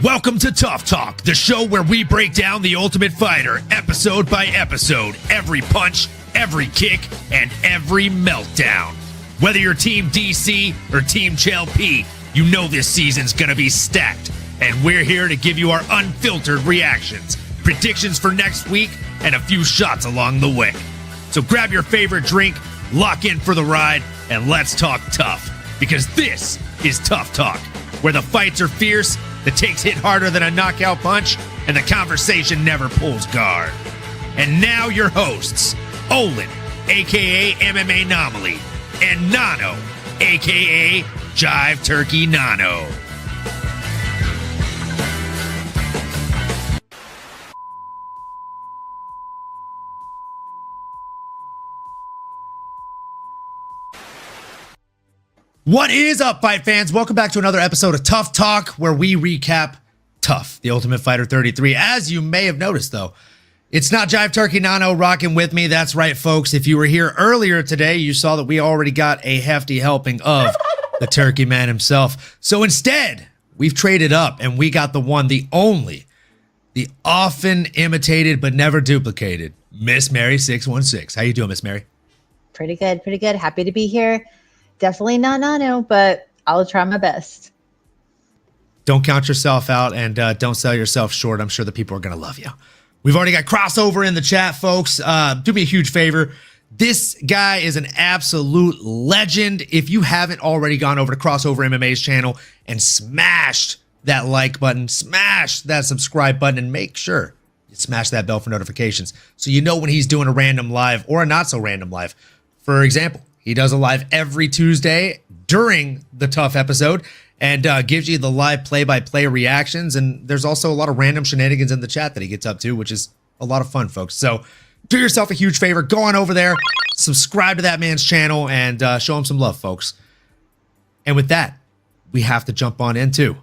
Welcome to TUF Talk, the show where we break down the Ultimate Fighter episode by episode, every punch, every kick, and every meltdown. Whether you're Team DC or Team CHLP, you know this season's gonna be stacked, and we're here to give you our unfiltered reactions, predictions for next week, and a few shots along the way. So grab your favorite drink, lock in for the ride, and let's talk tough, because this is TUF Talk, where the fights are fierce, the takes hit harder than a knockout punch, and the conversation never pulls guard. And now your hosts, Olin, a.k.a. MMAnomaly, and Nano, a.k.a. Jive Turkey Nano. What is up, fight fans? Welcome back to another episode of TUF Talk, where we recap TUF, the Ultimate Fighter 33. As you may have noticed, though, it's not Jive Turkey Nano rocking with me. That's right, folks. If you were here earlier today, you saw that we already got a hefty helping of the Turkey Man himself. So instead, we've traded up, and we got the one, the only, the often imitated but never duplicated, Miss Mary 616. How you doing, Miss Mary? Pretty good, pretty good. Happy to be here. Definitely not Nano, but I'll try my best. Don't count yourself out, and don't sell yourself short. I'm sure the people are going to love you. We've already got crossover in the chat, folks. Do me a huge favor. This guy is an absolute legend. If you haven't already gone over to Crossover MMA's channel and smashed that like button, smash that subscribe button, and make sure you smash that bell for notifications so you know when he's doing a random live or a not so random live. For example, he does a live every Tuesday during the TUF episode and gives you the live play-by-play reactions. And there's also a lot of random shenanigans in the chat that he gets up to, which is a lot of fun, folks. So do yourself a huge favor. Go on over there, subscribe to that man's channel, and show him some love, folks. And with that, we have to jump on into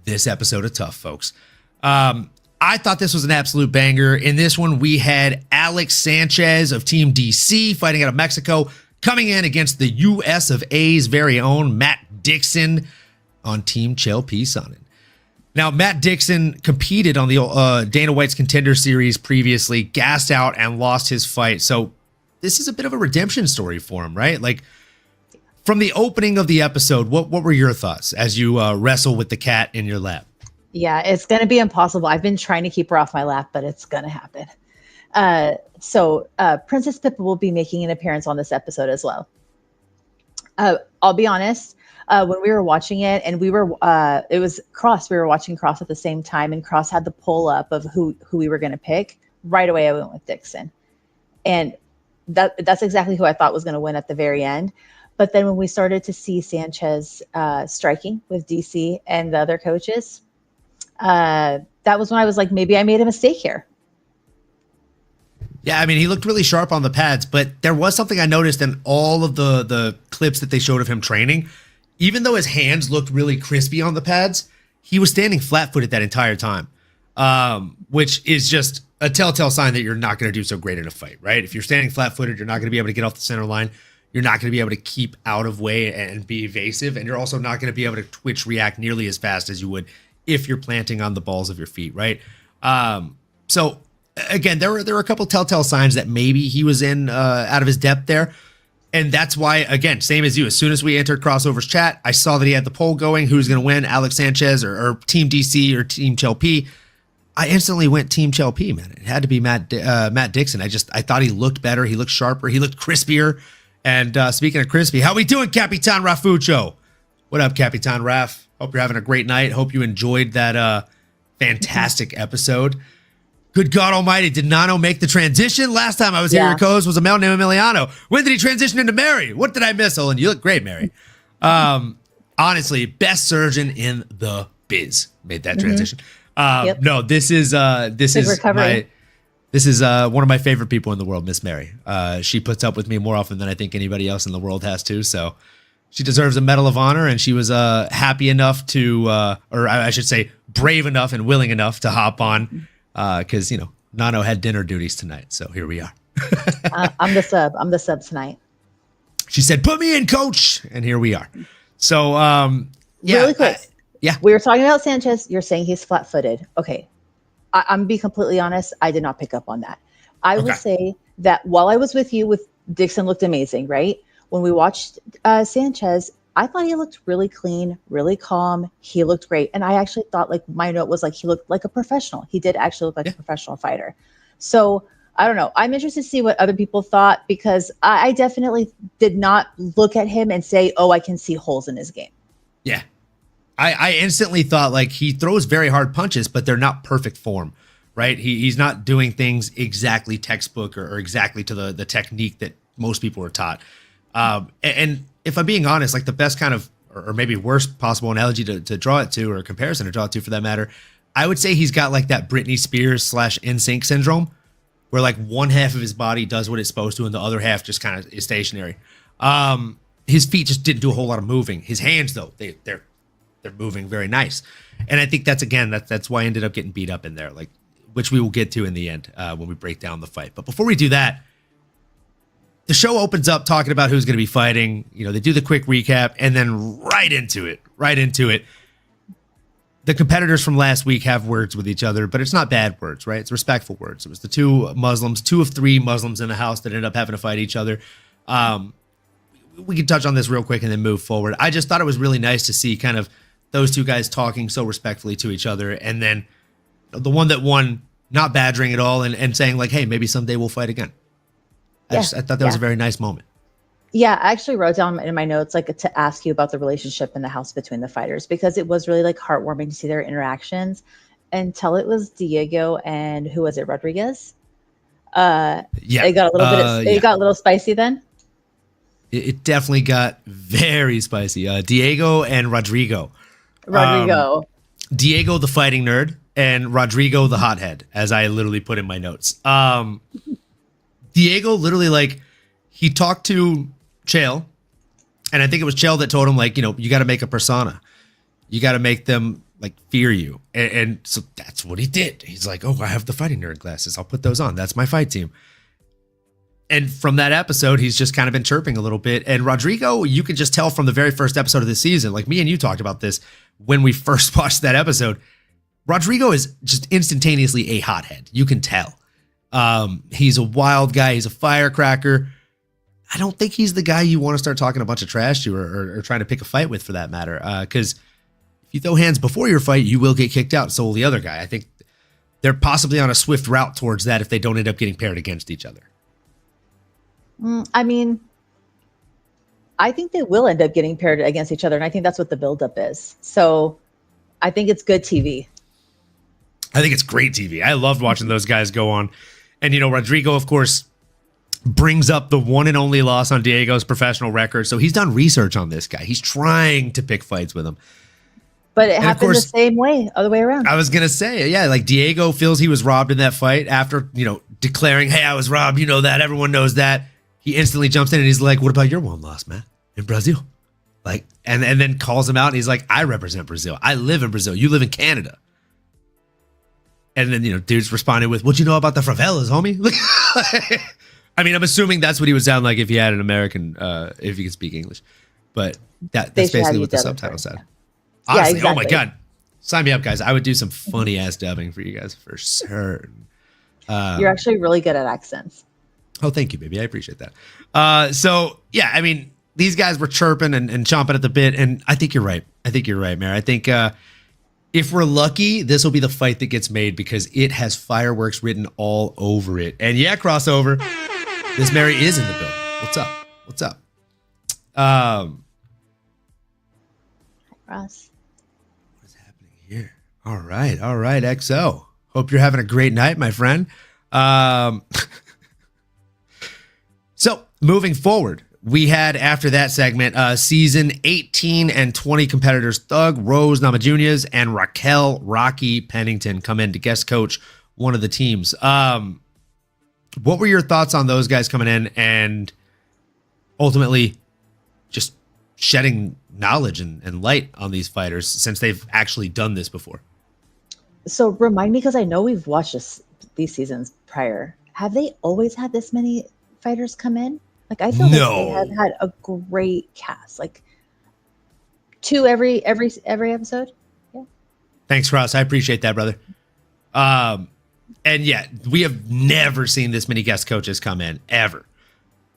this episode of TUF, folks. I thought this was an absolute banger. In this one, we had Alex Sanchez of Team DC fighting out of Mexico, coming in against the US of A's very own Matt Dixon on Team CHLP Sonnen. Now, Matt Dixon competed on the Dana White's Contender Series previously, gassed out and lost his fight. So this is a bit of a redemption story for him, right? Like, from the opening of the episode, what were your thoughts as you wrestle with the cat in your lap? Yeah, it's going to be impossible. I've been trying to keep her off my lap, but it's going to happen. So Princess Pippa will be making an appearance on this episode as well. I'll be honest, when we were watching it, and it was Cross, we were watching Cross at the same time, and Cross had the pull up of who we were going to pick. Right away, I went with Dixon. And that's exactly who I thought was going to win at the very end. But then when we started to see Sanchez striking with DC and the other coaches, that was when I was like, maybe I made a mistake here. Yeah, I mean, he looked really sharp on the pads, but there was something I noticed in all of the clips that they showed of him training. Even though his hands looked really crispy on the pads, he was standing flat-footed that entire time, which is just a telltale sign that you're not going to do so great in a fight, right? If you're standing flat-footed, you're not going to be able to get off the center line. You're not going to be able to keep out of way and be evasive, and you're also not going to be able to twitch react nearly as fast as you would if you're planting on the balls of your feet, right? So again, there were a couple telltale signs that maybe he was in out of his depth there. And that's why, again, same as you, as soon as we entered Crossover's chat, I saw that he had the poll going, who's going to win, Alex Sanchez or Team DC or Team CHLP. I instantly went Team CHLP, man. It had to be Matt Dixon. I thought he looked better. He looked sharper. He looked crispier. And speaking of crispy, how we doing, Capitan Rafucho? What up, Capitan Raf? Hope you're having a great night. Hope you enjoyed that fantastic episode. Good God Almighty, did Nano make the transition? Last time I was here, your co-host was a male named Emiliano. When did he transition into Mary? What did I miss, Olin? You look great, Mary. Honestly, best surgeon in the biz made that transition. No, this is one of my favorite people in the world, Miss Mary. She puts up with me more often than I think anybody else in the world has to. So she deserves a Medal of Honor, and she was happy enough to, or I should say, brave enough and willing enough to hop on. Because, Nano had dinner duties tonight. So here we are. I'm the sub. I'm the sub tonight. She said, put me in, coach. And here we are. So, Really quick. Yeah. We were talking about Sanchez. You're saying he's flat-footed. Okay. I'm be completely honest. I did not pick up on that. I would say that while I was with you, with Dixon looked amazing, right? When we watched Sanchez, I thought he looked really clean, really calm. He looked great. And I actually thought, like, my note was like, he looked like a professional. He did actually look like a professional fighter. So I don't know. I'm interested to see what other people thought, because I definitely did not look at him and say, oh, I can see holes in his game. Yeah. I instantly thought, like, he throws very hard punches, but they're not perfect form, right? He's not doing things exactly textbook or exactly to the technique that most people are taught. And if I'm being honest, like, the best kind of, or maybe worst possible analogy to draw it to, or comparison to draw it to for that matter, I would say he's got like that Britney Spears / NSYNC syndrome, where like one half of his body does what it's supposed to and the other half just kind of is stationary. His feet just didn't do a whole lot of moving. His hands, though, they're moving very nice. And I think that's why I ended up getting beat up in there, like, which we will get to in the end when we break down the fight. But before we do that, the show opens up talking about who's going to be fighting. You know, they do the quick recap and then right into it. The competitors from last week have words with each other, but it's not bad words, right? It's respectful words. It was the two of three Muslims in the house that ended up having to fight each other. We can touch on this real quick and then move forward. I just thought it was really nice to see kind of those two guys talking so respectfully to each other. And then the one that won, not badgering at all and saying like, hey, maybe someday we'll fight again. I thought that was a very nice moment. Yeah, I actually wrote down in my notes, like, to ask you about the relationship in the house between the fighters, because it was really like heartwarming to see their interactions until it was Diego and who was it? Rodriguez. It got a little bit, it got a little spicy then. It definitely got very spicy. Diego and Rodrigo. Diego, the fighting nerd, and Rodrigo, the hothead, as I literally put in my notes. Diego literally, like, he talked to Chael, and I think it was Chael that told him, like, you know, you got to make a persona. You got to make them, like, fear you. And so that's what he did. He's like, oh, I have the fighting nerd glasses. I'll put those on. That's my fight team. And from that episode, he's just kind of been chirping a little bit. And Rodrigo, you can just tell from the very first episode of the season, like me and you talked about this when we first watched that episode, Rodrigo is just instantaneously a hothead. You can tell. He's a wild guy. He's a firecracker. I don't think he's the guy you want to start talking a bunch of trash to or trying to pick a fight with, for that matter. Because if you throw hands before your fight, you will get kicked out. So will the other guy. I think they're possibly on a swift route towards that if they don't end up getting paired against each other. I mean, I think they will end up getting paired against each other, and I think that's what the buildup is. So I think it's good TV. I think it's great TV. I loved watching those guys go on. And, you know, Rodrigo, of course, brings up the one and only loss on Diego's professional record. So he's done research on this guy. He's trying to pick fights with him. But it happened the same way, other way around. I was going to say, yeah, like Diego feels he was robbed in that fight after, you know, declaring, hey, I was robbed. You know that. Everyone knows that. He instantly jumps in and he's like, what about your one loss, man? In Brazil? Like, and then calls him out and he's like, I represent Brazil. I live in Brazil. You live in Canada. And then, you know, dude's responded with, what you know about the favelas, homie? I mean, I'm assuming that's what he would sound like if he had an American, if he could speak English. But that's basically what the subtitle said. Yeah. Honestly, exactly. Oh my God. Sign me up, guys. I would do some funny ass dubbing for you guys for certain. You're actually really good at accents. Oh, thank you, baby. I appreciate that. So, yeah, I mean, these guys were chirping and chomping at the bit, and I think you're right. Mary. I think if we're lucky, this will be the fight that gets made because it has fireworks written all over it. And yeah, crossover. Miss Mary is in the building. What's up? Hi, Ross. What's happening here? All right, XO. Hope you're having a great night, my friend. So moving forward, we had after that segment, season 18 and 20 competitors, Thug, Rose Namajunas, and Raquel Rocky Pennington come in to guest coach one of the teams. What were your thoughts on those guys coming in and ultimately just shedding knowledge and light on these fighters since they've actually done this before? So remind me, because I know we've watched these seasons prior. Have they always had this many fighters come in? Like, I feel like they have had a great cast, like 2 every episode. Thanks, Ross. I appreciate that, brother. And yeah, we have never seen this many guest coaches come in, ever.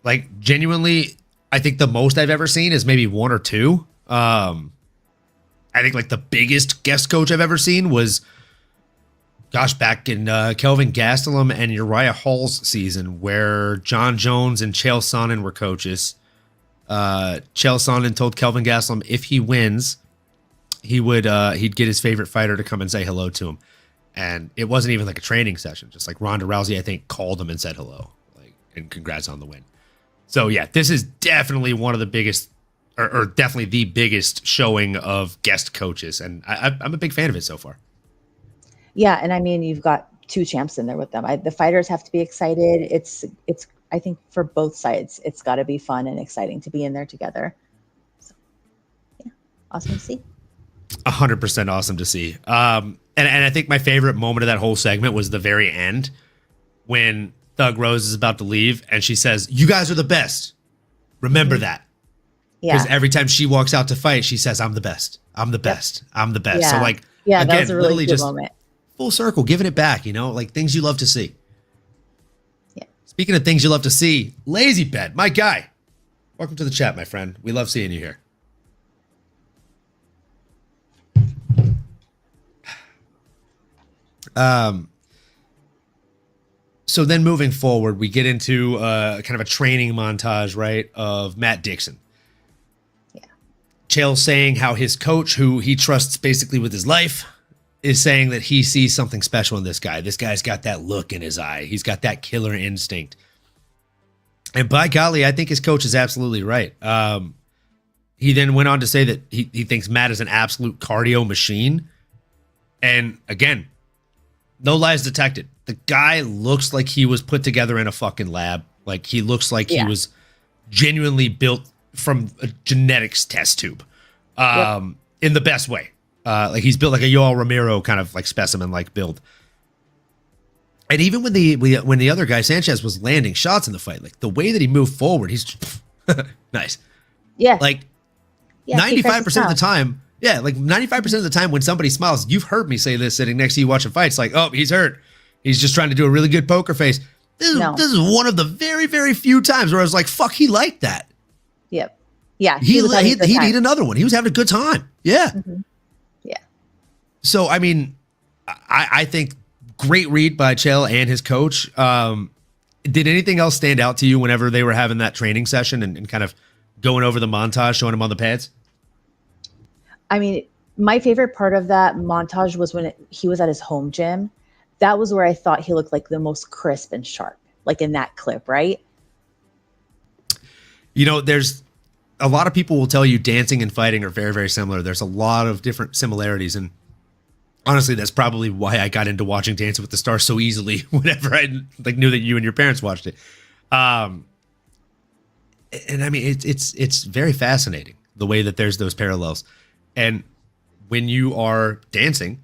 Like, genuinely, I think the most I've ever seen is maybe one or two. I think like the biggest guest coach I've ever seen was, gosh, back in Kelvin Gastelum and Uriah Hall's season, where John Jones and Chael Sonnen were coaches. Chael Sonnen told Kelvin Gastelum if he wins, he'd get his favorite fighter to come and say hello to him. And it wasn't even like a training session. Just like Ronda Rousey, I think, called him and said hello, like, and congrats on the win. So yeah, this is definitely one of the biggest, or definitely the biggest showing of guest coaches, and I'm a big fan of it so far. Yeah, and I mean, you've got two champs in there with them. The fighters have to be excited. It's I think for both sides, it's got to be fun and exciting to be in there together. So yeah, awesome to see. 100% awesome to see. And I think my favorite moment of that whole segment was the very end when Thug Rose is about to leave and she says, "You guys are the best. Remember that." Yeah. Because every time she walks out to fight, she says, "I'm the best. I'm the best. I'm the best." Yeah. So like, yeah, again, that was a really literally good just moment. full circle, giving it back, like things you love to see. Yeah. Speaking of things you love to see, Lazy Bet, my guy. Welcome to the chat, my friend. We love seeing you here. So then moving forward, we get into kind of a training montage, right, of Matt Dixon. Yeah. Chael saying how his coach, who he trusts basically with his life, is saying that he sees something special in this guy. This guy's got that look in his eye. He's got that killer instinct. And by golly, I think his coach is absolutely right. He then went on to say that he thinks Matt is an absolute cardio machine. And again, no lies detected. The guy looks like he was put together in a fucking lab. Like, he looks like he was genuinely built from a genetics test tube, in the best way. Like, he's built like a Yoel Romero kind of like specimen like build. And even when the other guy Sanchez was landing shots in the fight, like the way that he moved forward, he's nice. Yeah. Like 95% of the time. Yeah, like 95% of the time when somebody smiles, you've heard me say this sitting next to you watching fights, like, oh, he's hurt. He's just trying to do a really good poker face. This is one of the very, very few times where I was like, fuck, he liked that. Yep. Yeah. He'd eat another one. He was having a good time. Yeah. Mm-hmm. Yeah. So, I mean, I think great read by Chael and his coach. Did anything else stand out to you whenever they were having that training session and kind of going over the montage, showing him on the pads? I mean, my favorite part of that montage was when he was at his home gym. That was where I thought he looked like the most crisp and sharp, like in that clip, right? There's a lot of people will tell you dancing and fighting are very, very similar. There's a lot of different similarities. And honestly, that's probably why I got into watching Dancing with the Stars so easily whenever I knew that you and your parents watched it. And I mean, it's very fascinating the way that there's those parallels. And when you are dancing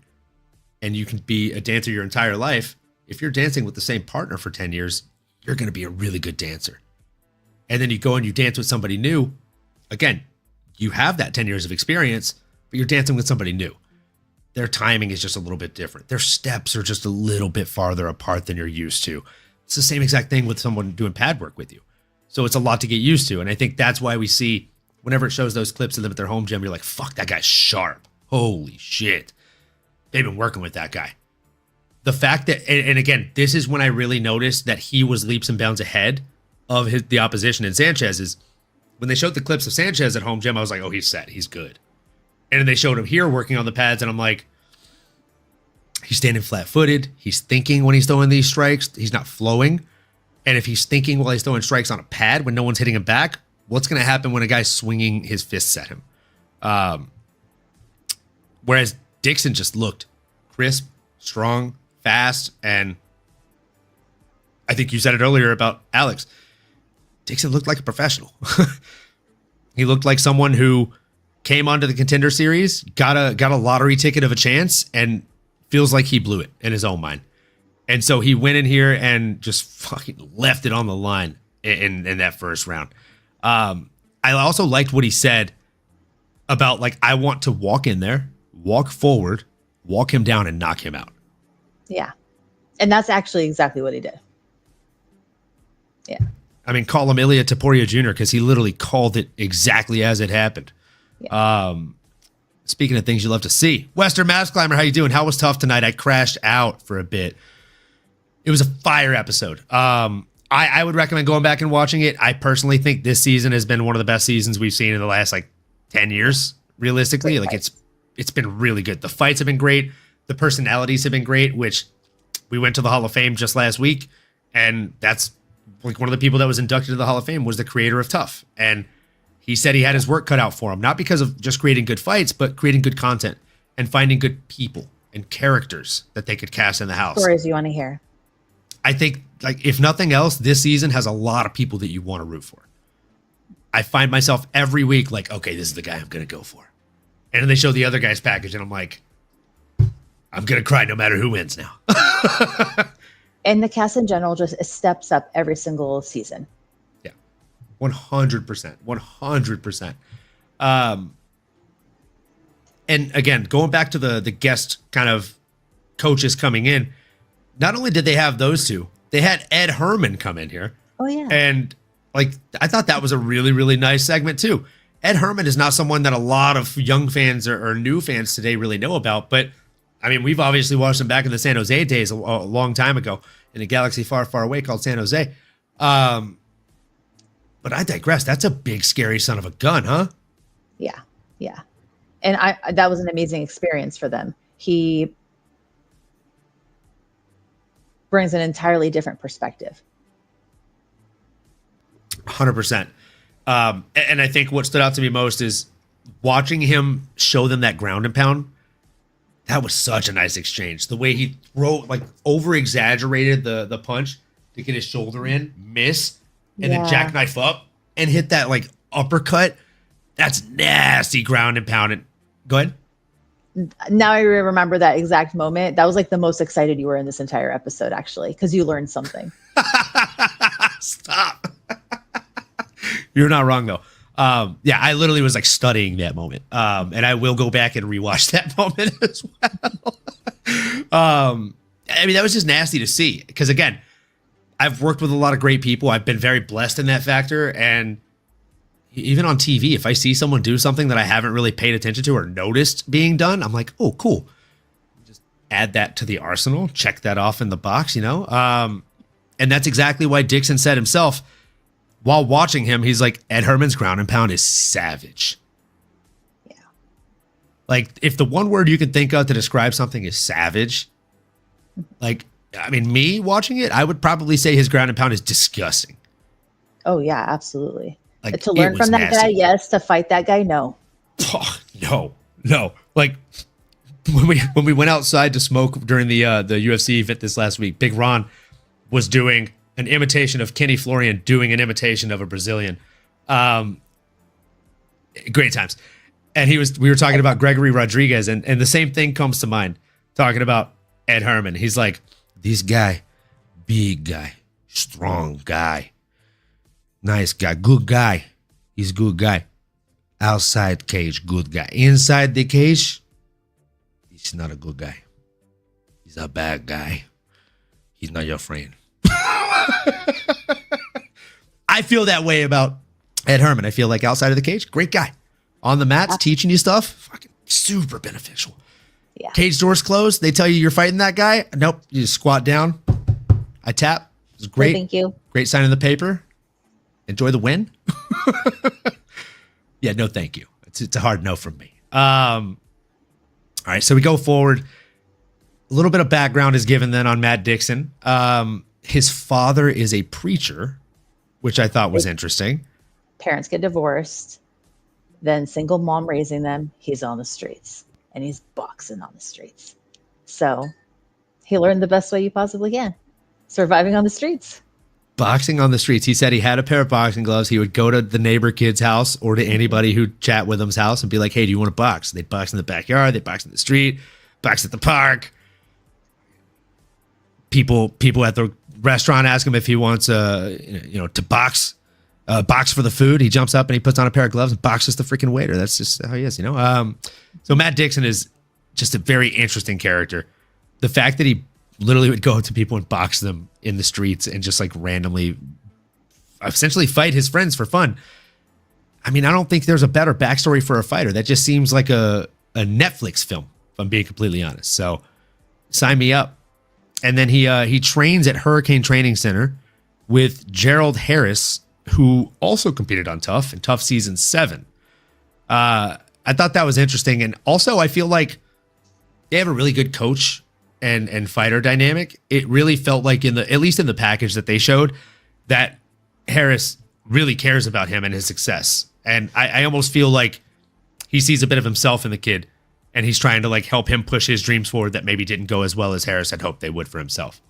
and you can be a dancer your entire life, if you're dancing with the same partner for 10 years, you're going to be a really good dancer. And then you go and you dance with somebody new. Again, you have that 10 years of experience, but you're dancing with somebody new. Their timing is just a little bit different. Their steps are just a little bit farther apart than you're used to. It's the same exact thing with someone doing pad work with you. So it's a lot to get used to. And I think that's why we see whenever it shows those clips of them at their home gym, you're like, fuck, that guy's sharp. Holy shit. They've been working with that guy. The fact that, and again, this is when I really noticed that he was leaps and bounds ahead of the opposition in Sanchez, is when they showed the clips of Sanchez at home gym, I was like, oh, he's set. He's good. And then they showed him here working on the pads, and I'm like, he's standing flat-footed. He's thinking when he's throwing these strikes. He's not flowing. And if he's thinking while he's throwing strikes on a pad when no one's hitting him back, what's going to happen when a guy's swinging his fists at him? Whereas Dixon just looked crisp, strong, fast, and I think you said it earlier about Alex. Dixon looked like a professional. He looked like someone who came onto the Contender Series, got a lottery ticket of a chance, and feels like he blew it in his own mind. And so he went in here and just fucking left it on the line in that first round. I also liked what he said about, like, I want to walk in there, walk forward, walk him down and knock him out. Yeah. And that's actually exactly what he did. Yeah. I mean, call him Ilya Taporia Jr. because he literally called it exactly as it happened. Yeah. Speaking of things you love to see, Western Mass Climber, how you doing? How was TUF tonight? I crashed out for a bit. It was a fire episode. I would recommend going back and watching it. I personally think this season has been one of the best seasons we've seen in the last 10 years. Realistically, it's been really good. The fights have been great. The personalities have been great. Which we went to the Hall of Fame just last week, and that's one of the people that was inducted to the Hall of Fame was the creator of TUF, and he said he had his work cut out for him, not because of just creating good fights, but creating good content and finding good people and characters that they could cast in the house. Stories you want to hear. I think, if nothing else, this season has a lot of people that you want to root for. I find myself every week okay, this is the guy I'm going to go for. And then they show the other guy's package, and I'm like, I'm going to cry no matter who wins now. And the cast in general just steps up every single season. Yeah, 100%. 100%. And again, going back to the guest kind of coaches coming in, not only did they have those two, they had Ed Herman come in here. Oh, yeah. And I thought that was a really, really nice segment too. Ed Herman is not someone that a lot of young fans or new fans today really know about. But I mean, we've obviously watched him back in the San Jose days a long time ago in a galaxy far, far away called San Jose. But I digress. That's a big, scary son of a gun, huh? Yeah. Yeah. And that was an amazing experience for them. He brings an entirely different perspective. 100%. And I think what stood out to me most is watching him show them that ground and pound. That was such a nice exchange. The way he over exaggerated the punch to get his shoulder in, miss, and then jackknife up and hit that uppercut. That's nasty ground and pound. And go ahead. Now I remember that exact moment. That was the most excited you were in this entire episode, actually, because you learned something. Stop. You're not wrong though. Yeah, I literally was studying that moment. And I will go back and rewatch that moment as well. I mean, that was just nasty to see because again, I've worked with a lot of great people. I've been very blessed in that factor. And even on TV, if I see someone do something that I haven't really paid attention to or noticed being done, I'm like, oh, cool. Just add that to the arsenal, check that off in the box, And that's exactly why Dixon said himself, while watching him, he's like, Ed Herman's ground and pound is savage. Yeah. If the one word you can think of to describe something is savage, me watching it, I would probably say his ground and pound is disgusting. Oh, yeah, absolutely. To learn from that guy, yes. To fight that guy, no. Oh, no. When we went outside to smoke during the UFC event this last week, Big Ron was doing an imitation of Kenny Florian doing an imitation of a Brazilian. Great times. And we were talking about Gregory Rodriguez, and the same thing comes to mind, talking about Ed Herman. He's like, this guy, big guy, strong guy, nice guy, good guy. He's a good guy. Outside cage, good guy. Inside the cage, he's not a good guy. He's a bad guy. He's not your friend. I feel that way about Ed Herman. I feel like outside of the cage, great guy. On the mats, teaching you stuff, fucking super beneficial. Yeah. Cage doors closed. They tell you you're fighting that guy. Nope. You just squat down. I tap. It's great. Thank you. Great sign in the paper. Enjoy the win. Yeah, no, thank you. It's a hard no from me. All right, so we go forward. A little bit of background is given then on Matt Dixon. His father is a preacher, which I thought was interesting. Parents get divorced, then single mom raising them. He's on the streets, and he's boxing on the streets. So he learned the best way you possibly can, surviving on the streets. Boxing on the streets. He said he had a pair of boxing gloves. He would go to the neighbor kid's house or to anybody who'd chat with him's house and be like, hey, do you want to box? They'd box in the backyard. They'd box in the street, box at the park. People at the restaurant ask him if he wants to box for the food. He jumps up and he puts on a pair of gloves and boxes the freaking waiter. That's just how he is, So Matt Dixon is just a very interesting character. The fact that he literally would go up to people and box them in the streets and just like randomly essentially fight his friends for fun. I mean, I don't think there's a better backstory for a fighter. That just seems like a Netflix film, if I'm being completely honest. So sign me up. And then he trains at Hurricane Training Center with Gerald Harris, who also competed on TUF in TUF Season 7. I thought that was interesting. And also, I feel like they have a really good coach and fighter dynamic. It really felt like at least in the package that they showed, that Harris really cares about him and his success. And I almost feel like he sees a bit of himself in the kid, and he's trying to like help him push his dreams forward that maybe didn't go as well as Harris had hoped they would for himself.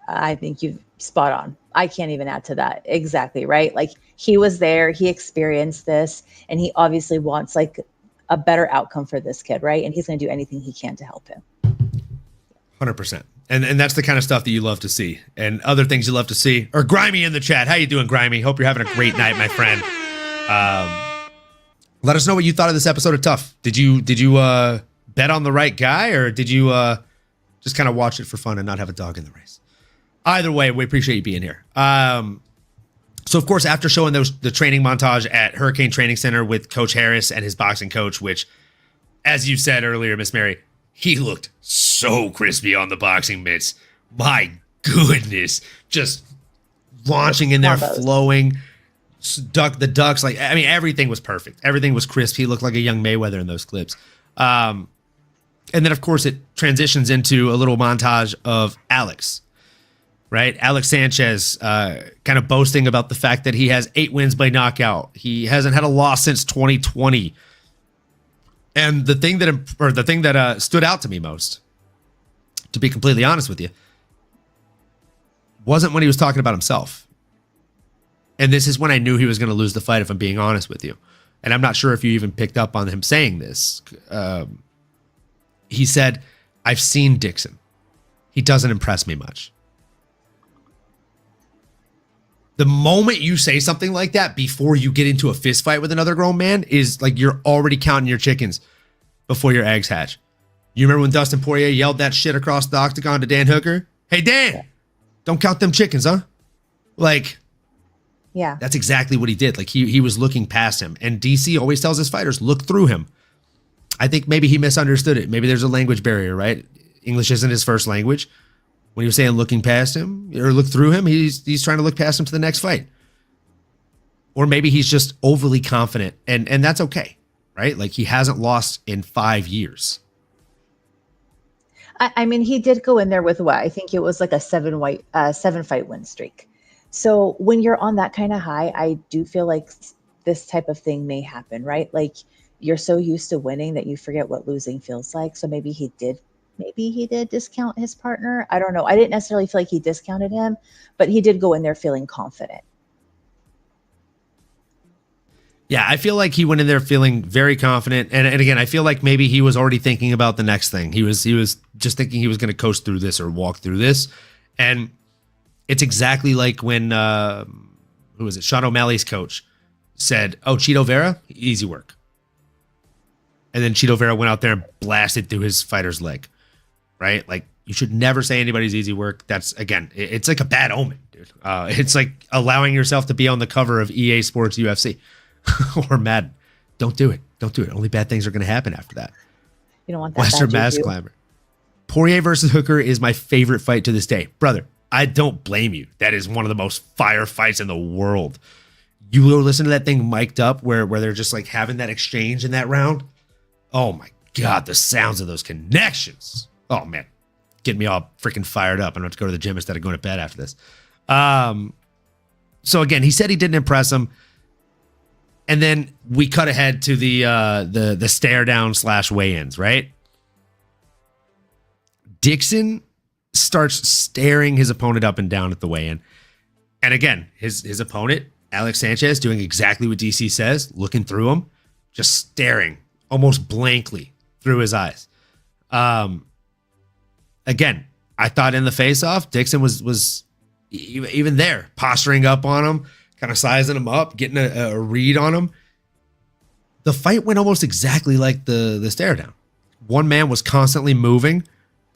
I think you've spot on. I can't even add to that. Exactly, right? Like, he was there, he experienced this, and he obviously wants like a better outcome for this kid, right? And he's going to do anything he can to help him. 100%. And that's the kind of stuff that you love to see. And other things you love to see are Grimy in the chat. How you doing, Grimy? Hope you're having a great night, my friend. Let us know what you thought of this episode of TUF. Did you bet on the right guy, or did you just kind of watch it for fun and not have a dog in the race? Either way, we appreciate you being here. So, of course, after showing the training montage at Hurricane Training Center with Coach Harris and his boxing coach, which, as you said earlier, Miss Mary, he looked so crispy on the boxing mitts. My goodness. Just launching in there, flowing. The ducks, like, I mean, everything was perfect. Everything was crisp. He looked like a young Mayweather in those clips. And then, of course, it transitions into a little montage of Alex, right? Alex Sanchez kind of boasting about the fact that he has 8 wins by knockout. He hasn't had a loss since 2020. And the thing that stood out to me most, to be completely honest with you, wasn't when he was talking about himself. And this is when I knew he was going to lose the fight, if I'm being honest with you. And I'm not sure if you even picked up on him saying this. He said, "I've seen Dixon. He doesn't impress me much." The moment you say something like that before you get into a fist fight with another grown man is like you're already counting your chickens before your eggs hatch. You remember when Dustin Poirier yelled that shit across the octagon to Dan Hooker? "Hey, Dan, don't count them chickens, huh?" Like, yeah, that's exactly what he did. Like, he was looking past him. And DC always tells his fighters, look through him. I think maybe he misunderstood it. Maybe there's a language barrier, right? English isn't his first language. When he was saying looking past him or look through him, he's trying to look past him to the next fight. Or maybe he's just overly confident, and that's okay, right? Like, he hasn't lost in 5 years. I mean, he did go in there with what? I think it was like a 7-fight win streak. So when you're on that kind of high, I do feel like this type of thing may happen, right? Like, you're so used to winning that you forget what losing feels like. So maybe he did discount his partner. I don't know. I didn't necessarily feel like he discounted him, but he did go in there feeling confident. Yeah, I feel like he went in there feeling very confident. And again, I feel like maybe he was already thinking about the next thing. He was just thinking he was going to coast through this or walk through this. And it's exactly like when, who was it? Sean O'Malley's coach said, "Oh, Cheeto Vera, easy work." And then Cheeto Vera went out there and blasted through his fighter's leg, right? Like, you should never say anybody's easy work. That's, again, it's like a bad omen, dude. It's like allowing yourself to be on the cover of EA Sports UFC or Madden. Don't do it. Don't do it. Only bad things are going to happen after that. You don't want that. Western Mass Climber. Poirier versus Hooker is my favorite fight to this day. Brother, I don't blame you. That is one of the most fire fights in the world. You will listen to that thing mic'd up where they're just like having that exchange in that round. Oh my God, the sounds of those connections. Oh man, getting me all freaking fired up. I'm going to go to the gym instead of going to bed after this. So again, he said he didn't impress him. And then we cut ahead to the stare down / weigh-ins, right? Dixon starts staring his opponent up and down at the weigh-in. And again, his opponent, Alex Sanchez, doing exactly what DC says, looking through him, just staring almost blankly through his eyes. Again, I thought in the face-off, Dixon was even there, posturing up on him, kind of sizing him up, getting a read on him. The fight went almost exactly like the stare down. one man was constantly moving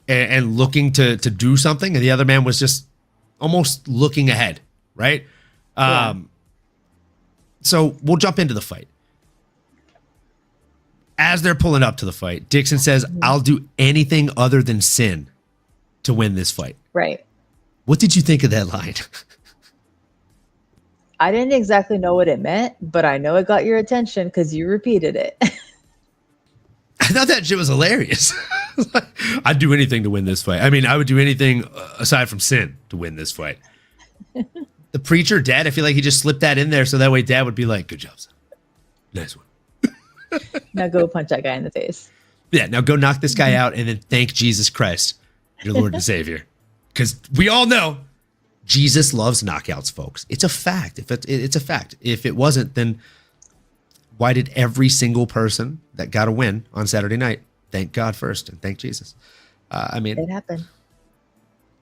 and looking to do something, and the other man was just almost looking ahead, right? Yeah. So we'll jump into the fight. As they're pulling up to the fight, Dixon says, I'll do anything other than sin to win this fight. Right. What did you think of that line? I didn't exactly know what it meant, but I know it got your attention because you repeated it. I thought that shit was hilarious. I'd do anything to win this fight. I mean, I would do anything aside from sin to win this fight. The preacher, Dad, I feel like he just slipped that in there so that way Dad would be like, good job, son. Nice one. Now go punch that guy in the face. Yeah, now go knock this guy out and then thank Jesus Christ, your Lord and Savior. Because we all know Jesus loves knockouts, folks. It's a fact. It's a fact. If it wasn't, then why did every single person that got a win on Saturday night thank God first and thank Jesus? I mean, It happened.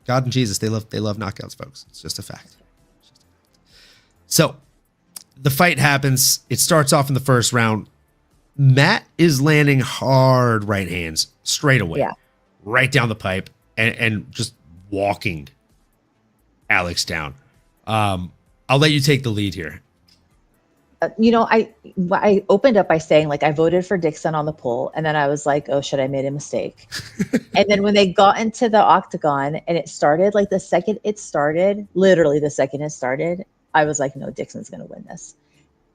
God and Jesus, they love knockouts, folks. It's just a fact. So the fight happens. It starts off in the first round. Matt is landing hard right hands straight away, Yeah. right down the pipe, and just walking Alex down. I'll let you take the lead here. I opened up by saying, like, I voted for Dixon on the poll, and then I was like, oh shit, I made a mistake. And then when they got into the octagon and it started, like the second it started, I was like, no, Dixon's going to win this.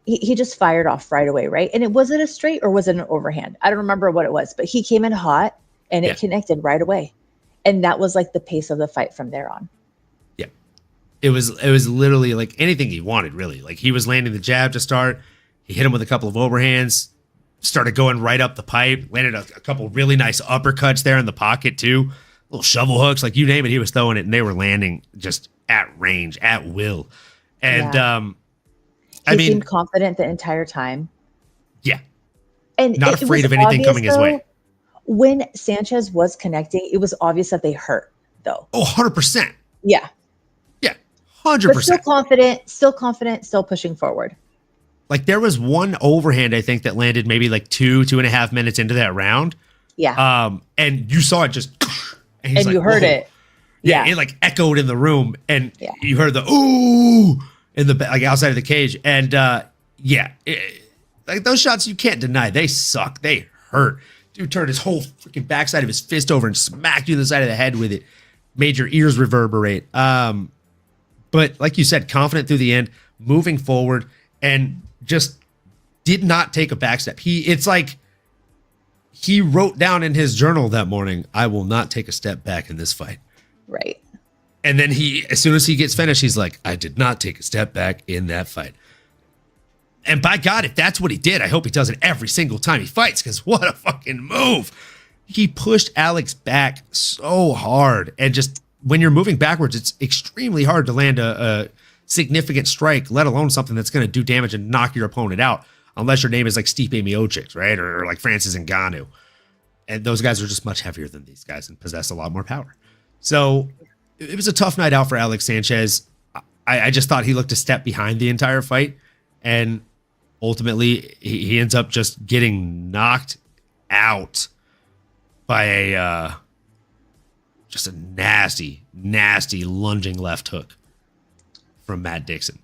He just fired off right away, right? And was it a straight or was it an overhand? I don't remember what it was, but he came in hot and it connected right away. And that was like the pace of the fight from there on. Yeah. It was literally like anything he wanted, really. Like he was landing the jab to start. He hit him with a couple of overhands, started going right up the pipe, landed a couple really nice uppercuts there in the pocket too. Little shovel hooks, like you name it, he was throwing it and they were landing just at range, at will. And he seemed confident the entire time. Yeah. And not afraid of anything coming his way. When Sanchez was connecting, it was obvious that they hurt, though. Oh, 100%. Yeah. Yeah, 100%. But still confident, still pushing forward. Like there was one overhand, I think, that landed maybe like 2.5 minutes into that round. Yeah. And you saw it just, and like, you heard it. Yeah, it like echoed in the room, and you heard the ooh in the like outside of the cage, and like those shots you can't deny, they suck, they hurt. Dude turned his whole freaking backside of his fist over and smacked you in the side of the head with it, made your ears reverberate. But like you said, confident through the end, moving forward, and just did not take a backstep. It's like he wrote down in his journal that morning, I will not take a step back in this fight. Right. And then as soon as he gets finished, he's like, I did not take a step back in that fight. And by God, if that's what he did, I hope he does it every single time he fights, because what a fucking move. He pushed Alex back so hard. And just when you're moving backwards, it's extremely hard to land a significant strike, let alone something that's going to do damage and knock your opponent out, unless your name is like Stipe Miocic, right? Or like Francis Ngannou. And those guys are just much heavier than these guys and possess a lot more power. So it was a tough night out for Alex Sanchez. I just thought he looked a step behind the entire fight. And ultimately, he ends up just getting knocked out by just a nasty, nasty lunging left hook from Matt Dixon.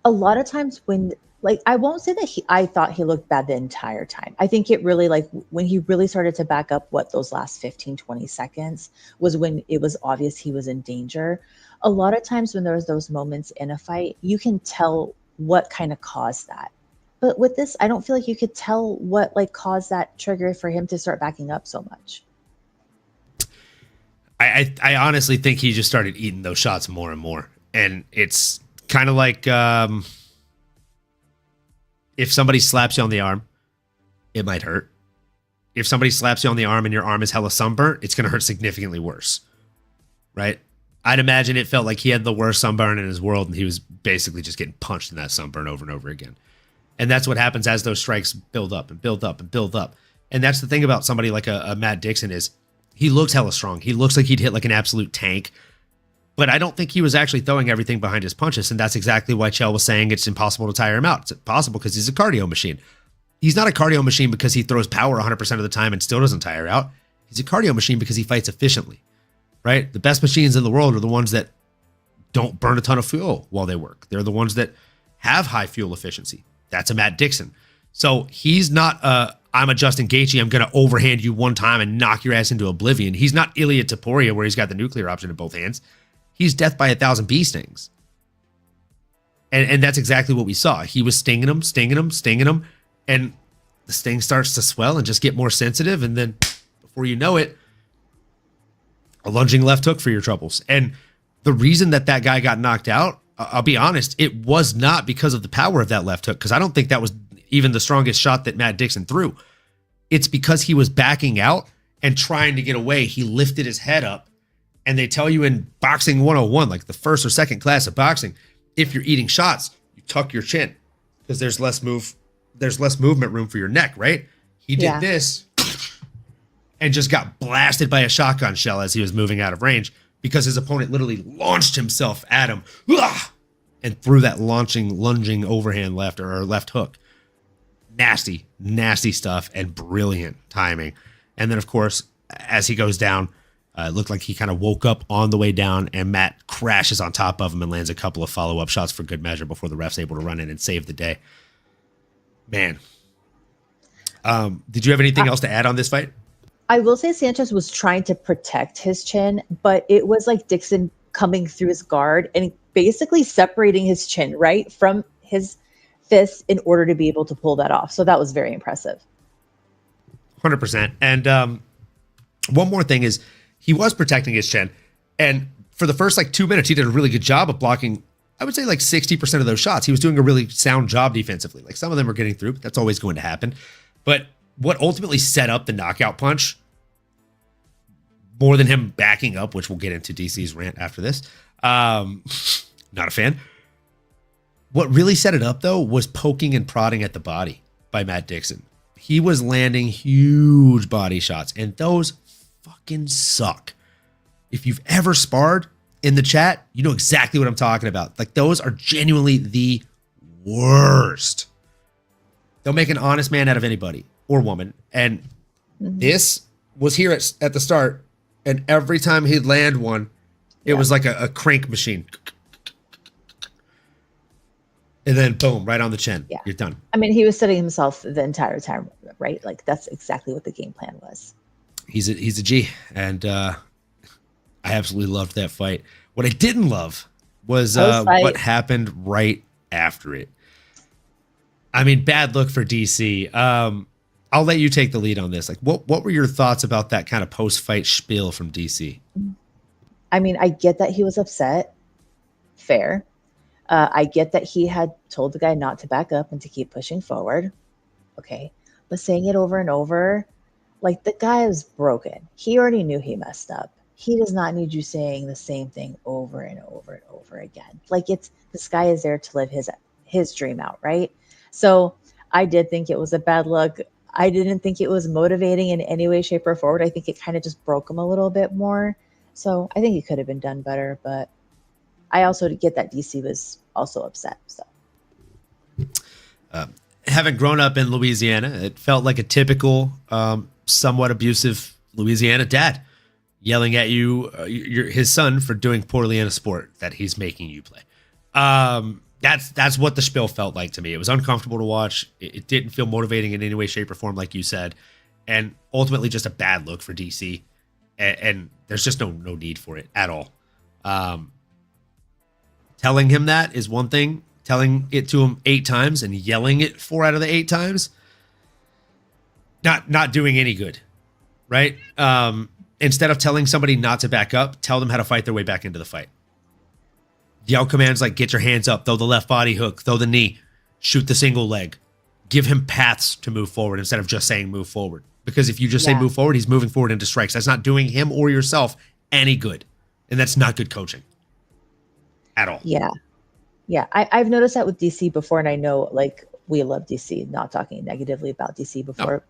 A lot of times when, like, I won't say that I thought he looked bad the entire time. I think it really, like, when he really started to back up those last 15, 20 seconds was when it was obvious he was in danger. A lot of times when there's those moments in a fight, you can tell what kind of caused that. But with this, I don't feel like you could tell what like caused that trigger for him to start backing up so much. I honestly think he just started eating those shots more and more. And it's kind of like if somebody slaps you on the arm, it might hurt. If somebody slaps you on the arm and your arm is hella sunburnt, it's going to hurt significantly worse. Right? I'd imagine it felt like he had the worst sunburn in his world and he was basically just getting punched in that sunburn over and over again. And that's what happens as those strikes build up and build up and build up. And that's the thing about somebody like a Matt Dixon is he looks hella strong. He looks like he'd hit like an absolute tank. But I don't think he was actually throwing everything behind his punches. And that's exactly why Chael was saying it's impossible to tire him out. It's impossible because he's a cardio machine. he's not a cardio machine because he throws power 100% of the time and still doesn't tire out. He's a cardio machine because he fights efficiently, right? The best machines in the world are the ones that don't burn a ton of fuel while they work. They're the ones that have high fuel efficiency. That's a Matt Dixon. So he's not I'm a Justin Gaethje. I'm going to overhand you one time and knock your ass into oblivion. He's not Ilia Topuria where he's got the nuclear option in both hands. He's death by 1,000 bee stings. And that's exactly what we saw. He was stinging him. And the sting starts to swell and just get more sensitive. And then before you know it, a lunging left hook for your troubles. And the reason that guy got knocked out, I'll be honest, it was not because of the power of that left hook, because I don't think that was even the strongest shot that Matt Dixon threw. It's because he was backing out and trying to get away. He lifted his head up. And they tell you in boxing 101, like the first or second class of boxing, if you're eating shots, you tuck your chin because there's less movement room for your neck, right? He did this and just got blasted by a shotgun shell as he was moving out of range because his opponent literally launched himself at him and threw that lunging overhand left or left hook. Nasty stuff and brilliant timing. And then, of course, as he goes down, it looked like he kind of woke up on the way down, and Matt crashes on top of him and lands a couple of follow-up shots for good measure before the ref's able to run in and save the day. Man. Did you have anything else to add on this fight? I will say Sanchez was trying to protect his chin, but it was like Dixon coming through his guard and basically separating his chin, right, from his fist in order to be able to pull that off. So that was very impressive. 100%. And one more thing is, he was protecting his chin. And for the first 2 minutes, he did a really good job of blocking, I would say 60% of those shots. He was doing a really sound job defensively. Some of them were getting through, but that's always going to happen. But what ultimately set up the knockout punch, more than him backing up, which we'll get into DC's rant after this. Not a fan. What really set it up, though, was poking and prodding at the body by Matt Dixon. He was landing huge body shots, and those fucking suck. If you've ever sparred in the chat, you know exactly what I'm talking about. Those are genuinely the worst. They'll make an honest man out of anybody or woman. And this was here at the start, and every time he'd land one, it was like a crank machine. And then boom, right on the chin. Yeah. You're done. I mean, he was setting himself the entire time, right? That's exactly what the game plan was. He's a G, and I absolutely loved that fight. What I didn't love was what happened right after it. I mean, bad look for DC. I'll let you take the lead on this. What were your thoughts about that kind of post-fight spiel from DC? I mean, I get that he was upset. Fair. I get that he had told the guy not to back up and to keep pushing forward. Okay. But saying it over and over, the guy is broken. He already knew he messed up. He does not need you saying the same thing over and over and over again. This guy is there to live his dream out, right? So I did think it was a bad look. I didn't think it was motivating in any way, shape, or forward. I think it kind of just broke him a little bit more. So I think it could have been done better, but I also get that DC was also upset. So, having grown up in Louisiana, it felt like a typical, somewhat abusive Louisiana dad yelling at you, his son, for doing poorly in a sport that he's making you play. That's what the spiel felt like to me. It was uncomfortable to watch. It didn't feel motivating in any way, shape, or form, like you said, and ultimately just a bad look for DC. And there's just no need for it at all. Telling him that is one thing. Telling it to him 8 times and yelling it 4 out of the 8 times, not doing any good, right? Instead of telling somebody not to back up, tell them how to fight their way back into the fight. Yell commands like get your hands up, throw the left body hook, throw the knee, shoot the single leg. Give him paths to move forward instead of just saying move forward. Because if you just say move forward, he's moving forward into strikes. That's not doing him or yourself any good. And that's not good coaching at all. Yeah. Yeah. I've noticed that with DC before, and I know we love DC, not talking negatively about DC before,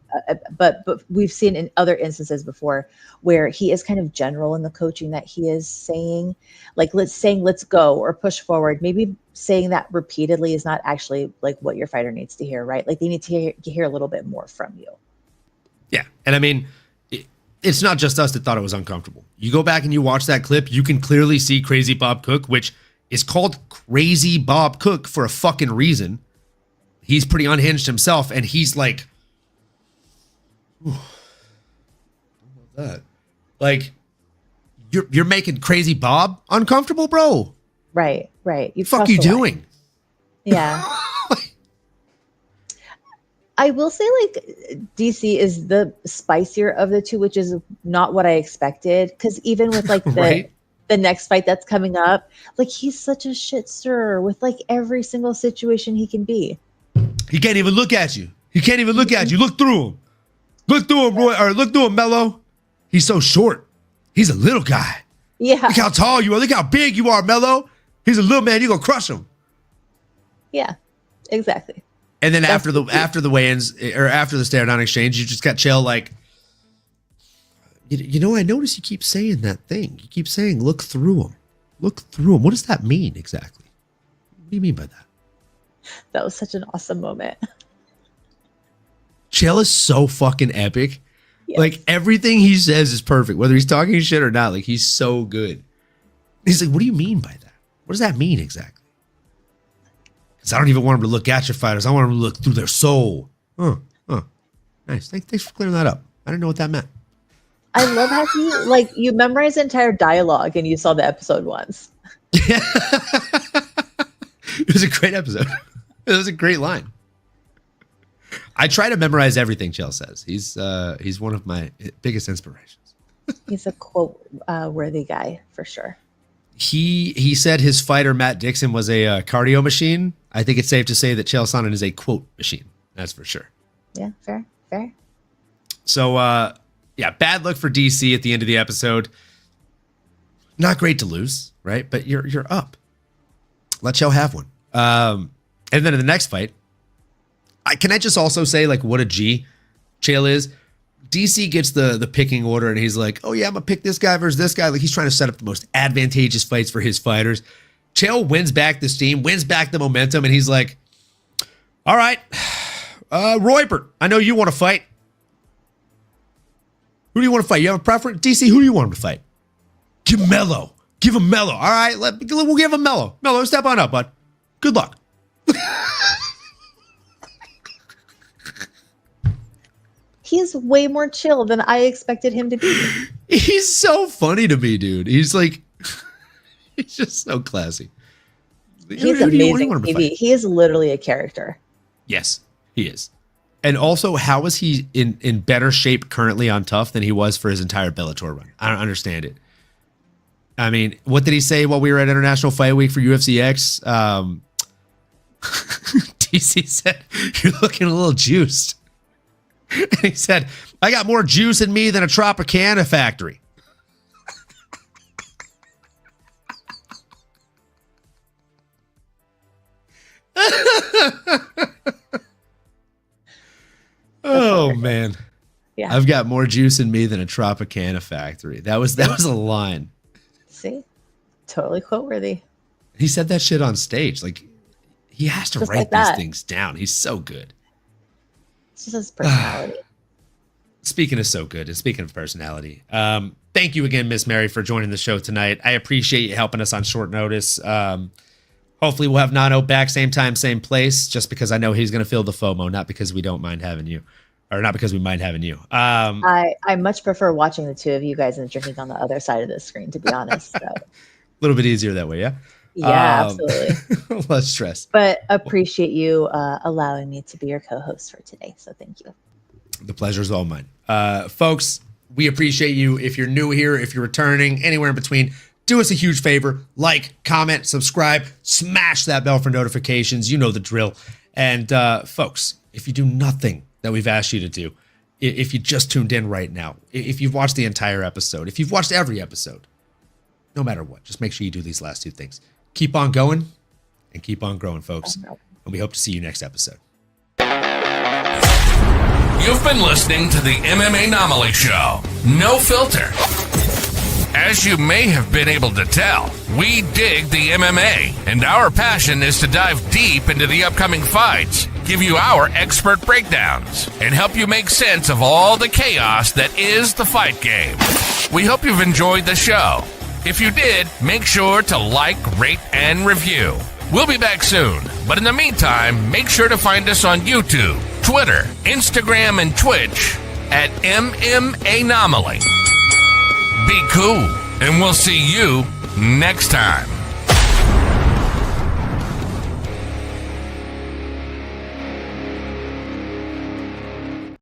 but we've seen in other instances before where he is kind of general in the coaching that he is saying, like let's go or push forward. Maybe saying that repeatedly is not actually like what your fighter needs to hear, right? Like they need to hear a little bit more from you. Yeah. And I mean, it's not just us that thought it was uncomfortable. You go back and you watch that clip, you can clearly see Crazy Bob Cook, which is called Crazy Bob Cook for a fucking reason. He's pretty unhinged himself, and he's like, that. Like, you're making Crazy Bob uncomfortable, bro. Right. You fuck you doing? Yeah. I will say, like, DC is the spicier of the two, which is not what I expected. Because even with like the next fight that's coming up, like he's such a shit stirrer with like every single situation he can be. He can't even look at you. He can't even look at you. Look through him. Look through him, Roy. Or look through him, Mello. He's so short. He's a little guy. Yeah. Look how tall you are. Look how big you are, Mello. He's a little man. You're gonna crush him. Yeah, exactly. And then after the weigh-ins or after the stare down exchange, you just got Chael like, you know, I notice you keep saying that thing. You keep saying, look through him. Look through him. What does that mean exactly? What do you mean by that? That was such an awesome moment. Chael is so fucking epic. Yes. Like everything he says is perfect, whether he's talking shit or not. Like he's so good. He's like, what do you mean by that? What does that mean exactly? Because I don't even want him to look at your fighters. I want him to look through their soul. Nice. Thanks for clearing that up. I didn't know what that meant. I love how you memorized the entire dialogue and you saw the episode once. Yeah. It was a great episode. It was a great line. I try to memorize everything Chael says. He's one of my biggest inspirations. He's a quote worthy guy for sure. He said his fighter Matt Dixon was a cardio machine. I think it's safe to say that Chael Sonnen is a quote machine. That's for sure. Yeah, fair. So yeah, bad look for DC at the end of the episode. Not great to lose, right? But you're up. Let Chael have one. And then in the next fight, can I just also say like what a G Chael is? DC gets the picking order and he's like, oh yeah, I'm gonna pick this guy versus this guy. Like he's trying to set up the most advantageous fights for his fighters. Chael wins back the steam, wins back the momentum, and he's like, all right, Roybert, I know you want to fight. Who do you want to fight? You have a preference? DC, who do you want him to fight? Give him Mello. Give him Mello. All right, we'll give him Mello. Mello, step on up, bud. Good luck. He's way more chill than I expected him to be. He's so funny to me, dude. He's like, he's just so classy. He's amazing TV. He is literally a character. Yes, he is. And also, how is he in better shape currently on TUF than he was for his entire Bellator run? I don't understand it. I mean, what did he say while we were at International Fight Week for UFC X? DC said, you're looking a little juiced. And he said, I got more juice in me than a Tropicana factory. Oh man. Yeah. I've got more juice in me than a Tropicana factory. That was a line. See? Totally quote worthy. He said that shit on stage. Like he has to Just write like these things down. He's so good. It's just his personality. Speaking of so good, and speaking of personality, thank you again, Miss Mary, for joining the show tonight. I appreciate you helping us on short notice. Hopefully we'll have Nano back same time, same place, just because I know he's going to feel the FOMO, not because we don't mind having you, or not because we mind having you. I much prefer watching the two of you guys and drinking on the other side of the screen, to be honest. So. A little bit easier that way, yeah? Yeah, absolutely. Less stress. But appreciate you allowing me to be your co-host for today. So thank you. The pleasure is all mine. Folks, we appreciate you. If you're new here, if you're returning, anywhere in between, do us a huge favor. Like, comment, subscribe, smash that bell for notifications. You know the drill. And folks, if you do nothing that we've asked you to do, if you just tuned in right now, if you've watched the entire episode, if you've watched every episode, no matter what, just make sure you do these last two things. Keep on going and keep on growing, folks. And we hope to see you next episode. You've been listening to the MMAnomaly Show. No filter. As you may have been able to tell, we dig the MMA, and our passion is to dive deep into the upcoming fights, give you our expert breakdowns, and help you make sense of all the chaos that is the fight game. We hope you've enjoyed the show. If you did, make sure to like, rate, and review. We'll be back soon, but in the meantime, make sure to find us on YouTube, Twitter, Instagram, and Twitch at MMAnomaly. Be cool, and we'll see you next time.